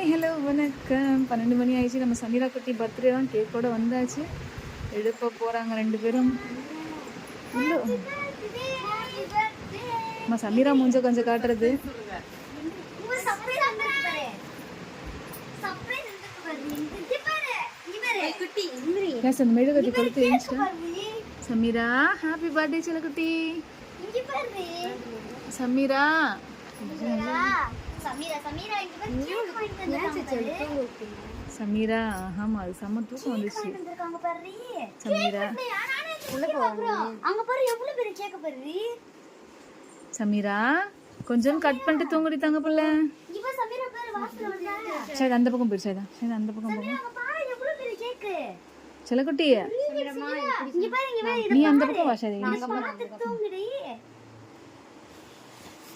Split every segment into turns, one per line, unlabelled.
Hi hello வணக்கம். 12 மணி ஆயிடுச்சு. நம்ம சமீரா குட்டி பர்த்டே தான். கேக்கோட வந்தாச்சு. எடுப்ப போகிறாங்க 2 பேரும். நம்ம சமீரா மூஞ்ச கொஞ்சம் காட்டுறது. அந்த மெழுகுவர்த்தி கொளுத்து எழுந்துட்டா. சமீரா ஹாப்பி பர்த்டே செல்லக்குட்டி. சமீரா சமீரா ஆமா, அது செம்ம தூக்கம் வந்துச்சு. சமீரா சமீரா கொஞ்சம் கட் பண்ணிட்டு தூங்குடி தங்க பிள்ளை. சரி அந்த பக்கம் போயிரு. சரி சரி அந்த பக்கம் போகும் செல்லக்குட்டி. நீ அந்த பக்கம் வா. சரி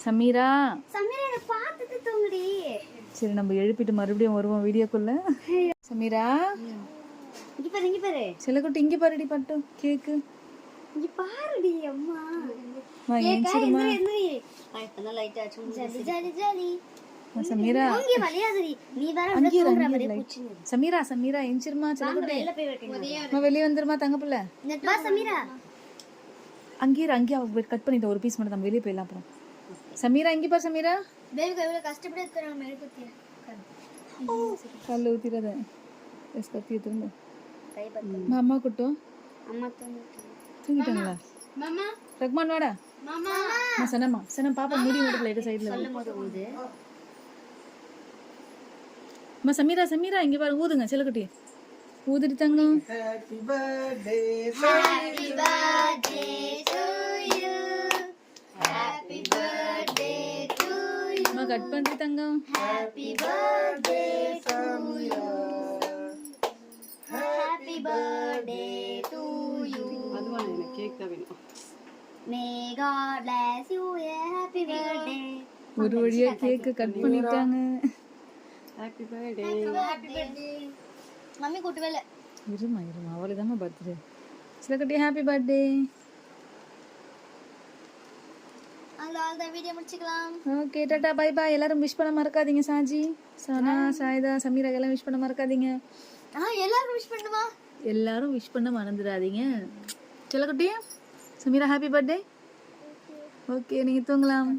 சமீரா சரி நம்ம எழுப்பிட்டு மறுபடியும் வருவோம் வீடியோக்குள்ள. சமீரா செல்லக்குட்டி இங்க பாருடி பட்டு கேக்கு. சமீரா சமீரா சமீரா எஞ்சிருமா. செல்லக்குட்டி வெளியே வந்துருமா தங்க பிள்ளை. அங்கேயே அங்கேயே கட் பண்ணிட்டு ஒரு பீஸ் மட்டும் நம்ம வெளியே போயிடலாம். அப்புறம் சமீரா இங்கே பாரு. சமீரா கல் ஊத்திராத. கத்தி ஊத்துருங்க. அம்மா கூட்டம் தூங்கிட்டாங்களா? ரஹ்மான் வாடா. சனமா சனம் பாப்பா முடி முடிக்கல இது சைடுல. அம்மா சமீரா சமீரா இங்க பாரு. ஊதுங்க செல்லக்குட்டி. ஊதிட்டு தங்கம். Happy birthday happy birthday to you. Happy birthday to you. அம்மா கட் பண்ணி தங்கம். Happy birthday Sameera. Happy birthday to you. அதுவா எனக்கு கேக் தான் வேணும். May God bless you. Happy birthday. ஒரு வழியா கேக் கட் பண்ணிட்டாங்க. Happy birthday. Happy birthday. Mummy கூட்டவேல. இருமா அவளுக்கு தான் பர்த்டே. செல்லக்குட்டி ஹேப்பி பர்த்டே. அவ்வளவுதான் வீடியோ முடிச்சுக்கலாம். Okay tata bye bye. எல்லாரும் விஷ் பண்ண மறக்காதீங்க. சாஜி சனா சாயிதா சமீரா எல்லாம் விஷ் பண்ண மறக்காதீங்க. எல்லாரும் விஷ் பண்ணுமா. எல்லாரும் விஷ் பண்ண மறந்துடாதீங்க. செல்லக்குட்டி சமீரா ஹேப்பி பர்த்டே. ஓகே நீங்க தூங்கலாம்.